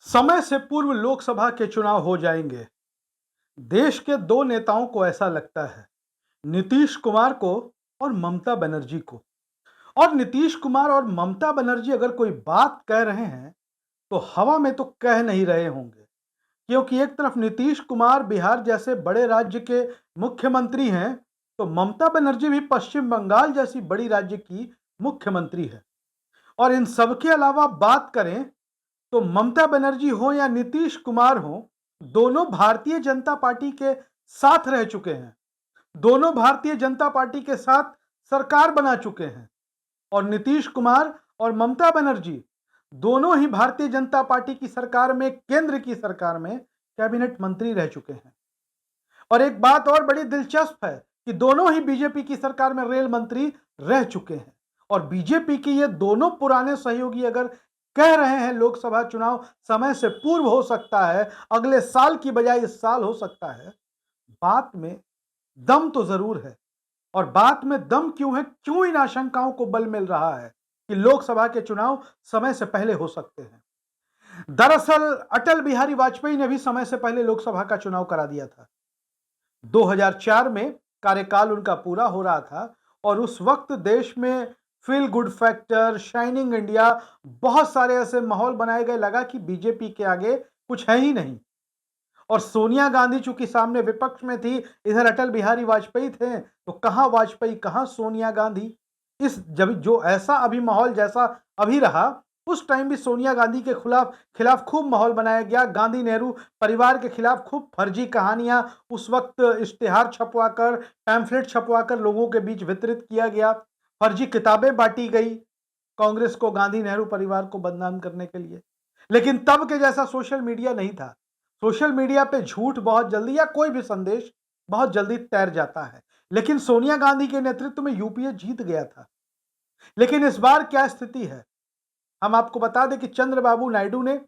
समय से पूर्व लोकसभा के चुनाव हो जाएंगे। देश के दो नेताओं को ऐसा लगता है, नीतीश कुमार को और ममता बनर्जी को। और नीतीश कुमार और ममता बनर्जी अगर कोई बात कह रहे हैं तो हवा में तो कह नहीं रहे होंगे, क्योंकि एक तरफ नीतीश कुमार बिहार जैसे बड़े राज्य के मुख्यमंत्री हैं, तो ममता बनर्जी भी पश्चिम बंगाल जैसी बड़ी राज्य की मुख्यमंत्री है। और इन सबके अलावा बात करें तो ममता बनर्जी हो या नीतीश कुमार हो, दोनों भारतीय जनता पार्टी के साथ रह चुके हैं। दोनों भारतीय जनता पार्टी के साथ सरकार बना चुके हैं। और नीतीश कुमार और ममता बनर्जी दोनों ही भारतीय जनता पार्टी की सरकार में, केंद्र की सरकार में कैबिनेट मंत्री रह चुके हैं। और एक बात और बड़ी दिलचस्प है कि दोनों ही बीजेपी की सरकार में रेल मंत्री रह चुके हैं। और बीजेपी के ये दोनों पुराने सहयोगी अगर कह रहे हैं लोकसभा चुनाव समय से पूर्व हो सकता है, अगले साल की बजाय इस साल हो सकता है, बात में दम तो जरूर है। और बात में दम क्यों है, क्यों इन आशंकाओं को बल मिल रहा है कि लोकसभा के चुनाव समय से पहले हो सकते हैं। दरअसल अटल बिहारी वाजपेयी ने भी समय से पहले लोकसभा का चुनाव करा दिया था। 2004 में कार्यकाल उनका पूरा हो रहा था और उस वक्त देश में feel good factor, shining India, बहुत सारे ऐसे माहौल बनाए गए, लगा कि बीजेपी के आगे कुछ है ही नहीं। और सोनिया गांधी चूंकि सामने विपक्ष में थी, इधर अटल बिहारी वाजपेयी थे, तो कहां वाजपेयी कहां सोनिया गांधी। इस जब जो ऐसा अभी माहौल जैसा अभी रहा, उस टाइम भी सोनिया गांधी के खिलाफ खिलाफ खूब माहौल बनाया गया। गांधी नेहरू परिवार के खिलाफ खूब फर्जी कहानियां उस वक्त इश्तिहार छपवाकर, पैम्फलेट छपवाकर लोगों के बीच वितरित किया गया। फर्जी किताबें बांटी गई कांग्रेस को, गांधी नेहरू परिवार को बदनाम करने के लिए। लेकिन तब के जैसा सोशल मीडिया नहीं था। सोशल मीडिया पे झूठ बहुत जल्दी या कोई भी संदेश बहुत जल्दी तैर जाता है। लेकिन सोनिया गांधी के नेतृत्व में यूपीए जीत गया था। लेकिन इस बार क्या स्थिति है, हम आपको बता दें कि चंद्रबाबू नायडू ने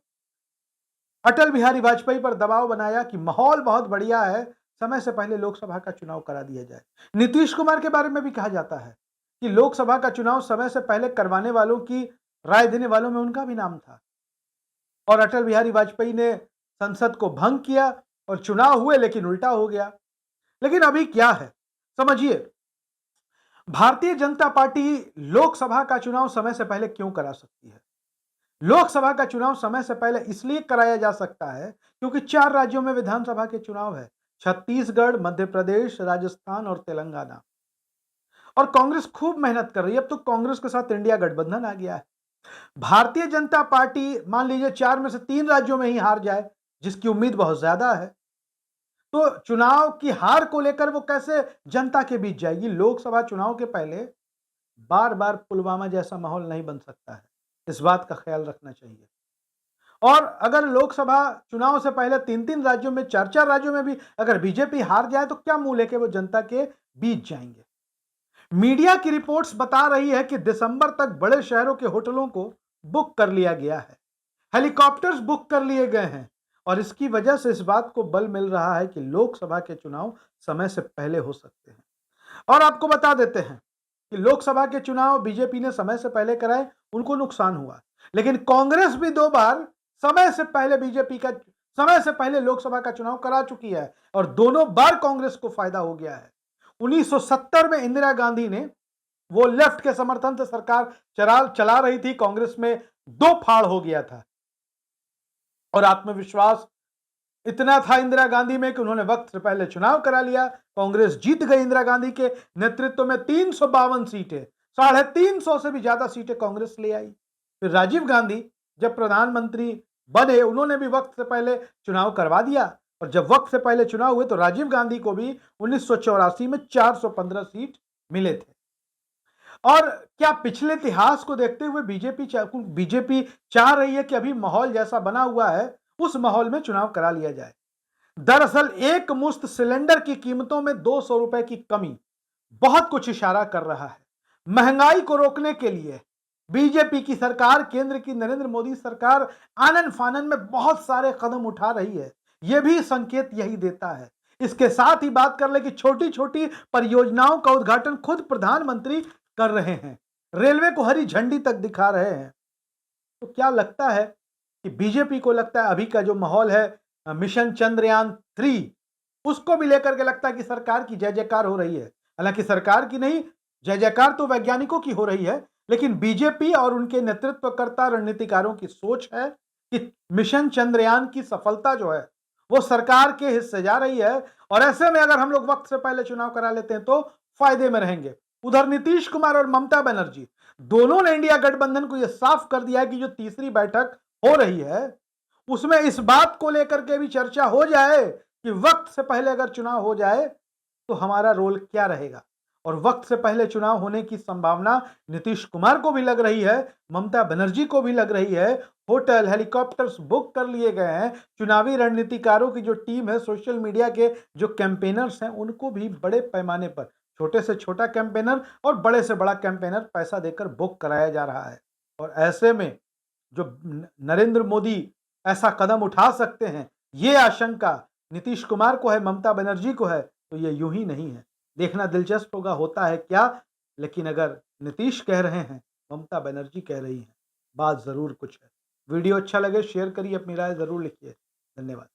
अटल बिहारी वाजपेयी पर दबाव बनाया कि माहौल बहुत बढ़िया है, समय से पहले लोकसभा का चुनाव करा दिया जाए। नीतीश कुमार के बारे में भी कहा जाता है कि लोकसभा का चुनाव समय से पहले करवाने वालों की, राय देने वालों में उनका भी नाम था। और अटल बिहारी वाजपेयी ने संसद को भंग किया और चुनाव हुए, लेकिन उल्टा हो गया। लेकिन अभी क्या है समझिए, भारतीय जनता पार्टी लोकसभा का चुनाव समय से पहले क्यों करा सकती है। लोकसभा का चुनाव समय से पहले इसलिए कराया जा सकता है क्योंकि 4 राज्यों में विधानसभा के चुनाव है, छत्तीसगढ़, मध्य प्रदेश, राजस्थान और तेलंगाना। और कांग्रेस खूब मेहनत कर रही है। अब तो कांग्रेस के साथ इंडिया गठबंधन आ गया है। भारतीय जनता पार्टी मान लीजिए 4 में से 3 राज्यों में ही हार जाए, जिसकी उम्मीद बहुत ज्यादा है, तो चुनाव की हार को लेकर वो कैसे जनता के बीच जाएगी। लोकसभा चुनाव के पहले बार बार पुलवामा जैसा माहौल नहीं बन सकता है, इस बात का ख्याल रखना चाहिए। और अगर लोकसभा चुनाव से पहले 3-3 राज्यों में, 4-4 राज्यों में भी अगर बीजेपी हार जाए तो क्या मुंह लेके वो जनता के बीच जाएंगे। मीडिया की रिपोर्ट्स बता रही है कि दिसंबर तक बड़े शहरों के होटलों को बुक कर लिया गया है, हेलीकॉप्टर्स बुक कर लिए गए हैं। और इसकी वजह से इस बात को बल मिल रहा है कि लोकसभा के चुनाव समय से पहले हो सकते हैं। और आपको बता देते हैं कि लोकसभा के चुनाव बीजेपी ने समय से पहले कराए, उनको नुकसान हुआ। लेकिन कांग्रेस भी 2 बार समय से पहले बीजेपी का, समय से पहले लोकसभा का चुनाव करा चुकी है और दोनों बार कांग्रेस को फायदा हो गया है। 1970 में इंदिरा गांधी ने, वो लेफ्ट के समर्थन से सरकार चला रही थी, कांग्रेस में 2 फाड़ हो गया था। और आत्मविश्वास इतना था इंदिरा गांधी में कि उन्होंने वक्त से पहले चुनाव करा लिया। कांग्रेस जीत गई इंदिरा गांधी के नेतृत्व में 352 सीटें, 350 से भी ज्यादा सीटें कांग्रेस ले आई। फिर राजीव गांधी जब प्रधानमंत्री बने, उन्होंने भी वक्त से पहले चुनाव करवा दिया। और जब वक्त से पहले चुनाव हुए तो राजीव गांधी को भी 1984 में 415 सीट मिले थे। और क्या पिछले इतिहास को देखते हुए बीजेपी चाह रही है कि अभी माहौल जैसा बना हुआ है, उस माहौल में चुनाव करा लिया जाए। दरअसल एक मुश्त सिलेंडर की कीमतों में 200 रुपए की कमी बहुत कुछ इशारा कर रहा है। महंगाई को रोकने के लिए बीजेपी की सरकार, केंद्र की नरेंद्र मोदी सरकार आनन फानन में बहुत सारे कदम उठा रही है। यह भी संकेत यही देता है। इसके साथ ही बात कर ले कि छोटी छोटी परियोजनाओं का उद्घाटन खुद प्रधानमंत्री कर रहे हैं, रेलवे को हरी झंडी तक दिखा रहे हैं। तो क्या लगता है कि बीजेपी को लगता है अभी का जो माहौल है मिशन चंद्रयान 3 उसको भी लेकर के लगता है कि सरकार की जय जयकार हो रही है। हालांकि सरकार की नहीं, जय जयकार तो वैज्ञानिकों की हो रही है, लेकिन बीजेपी और उनके नेतृत्वकर्ता रणनीतिकारों की सोच है कि मिशन चंद्रयान की सफलता जो है वो सरकार के हिस्से जा रही है और ऐसे में अगर हम लोग वक्त से पहले चुनाव करा लेते हैं तो फायदे में रहेंगे। उधर नीतीश कुमार और ममता बनर्जी दोनों ने इंडिया गठबंधन को यह साफ कर दिया है कि जो तीसरी बैठक हो रही है उसमें इस बात को लेकर के भी चर्चा हो जाए कि वक्त से पहले अगर चुनाव हो जाए तो हमारा रोल क्या रहेगा। और वक्त से पहले चुनाव होने की संभावना नीतीश कुमार को भी लग रही है, ममता बनर्जी को भी लग रही है। होटल हेलीकॉप्टर्स बुक कर लिए गए हैं। चुनावी रणनीतिकारों की जो टीम है, सोशल मीडिया के जो कैंपेनर्स हैं, उनको भी बड़े पैमाने पर छोटे से छोटा कैंपेनर और बड़े से बड़ा कैंपेनर पैसा देकर बुक कराया जा रहा है। और ऐसे में जो नरेंद्र मोदी ऐसा कदम उठा सकते हैं, ये आशंका नीतीश कुमार को है, ममता बनर्जी को है, तो ये यूं ही नहीं है। देखना दिलचस्प होगा होता है क्या। लेकिन अगर नीतीश कह रहे हैं, ममता बनर्जी कह रही हैं, बात जरूर कुछ है। वीडियो अच्छा लगे शेयर करिए, अपनी राय जरूर लिखिए। धन्यवाद।